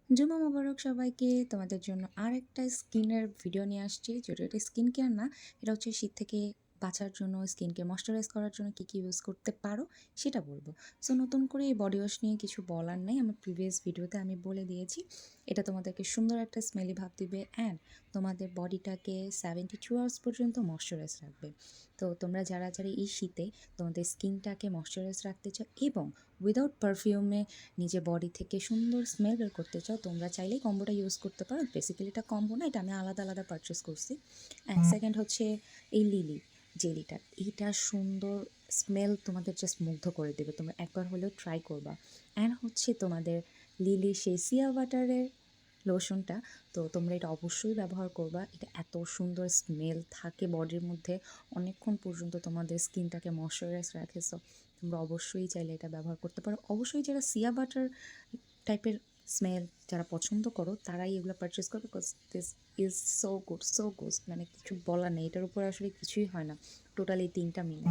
জুমা মোবারক সবাইকে। তোমাদের জন্য আরেকটা স্কিনের ভিডিও নিয়ে আসছি, যেটা এটা স্কিন কেয়ার না, এটা হচ্ছে শীত থেকে বাঁচার জন্য, স্কিনকে ময়শ্চারাইজ করার জন্য কী কী ইউজ করতে পারো সেটা বলবো। সো নতুন করে এই বডি ওয়াশ নিয়ে কিছু বলার নেই, আমার প্রিভিয়াস ভিডিওতে আমি বলে দিয়েছি। এটা তোমাদেরকে সুন্দর একটা স্মেলি ভাব দিবে অ্যান্ড তোমাদের বডিটাকে 72 আওয়ার্স পর্যন্ত ময়শ্চারাইজ রাখবে। তো তোমরা যারা যারা এই শীতে তোমাদের স্কিনটাকে ময়শ্চারাইজ রাখতে চাও এবং উইদাউট পারফিউমে নিজের বডি থেকে সুন্দর স্মেল বের করতে চাও, তোমরা চাইলেই কম্বোটা ইউজ করতে পারো। বেসিক্যালি এটা কম্বো না, এটা আমি আলাদা আলাদা পারচেস করছি। অ্যান্ড সেকেন্ড হচ্ছে এই লিলি জেলিটা, এইটা সুন্দর স্মেল তোমাদের জাস্ট মুগ্ধ করে দেবে, তোমরা একবার হলেও ট্রাই করবা। অ্যান্ড হচ্ছে তোমাদের লিলি সেই সিয়া বাটারের লোশনটা, তো তোমরা এটা অবশ্যই ব্যবহার করবা। এটা এত সুন্দর স্মেল থাকে বডির মধ্যে, অনেকক্ষণ পর্যন্ত তোমাদের স্কিনটাকে ময়শ্চারাইজ রাখে। সো তোমরা অবশ্যই চাইলে এটা ব্যবহার করতে পারো। অবশ্যই যারা সিয়া বাটার টাইপের স্মেল যারা পছন্দ করো তারাই এগুলো পারচেস করো, because this is so good, so good, মানে কিছু বলার নেই, এটার উপর আসলে কিছুই হয় না। টোটালি 3টা মিলে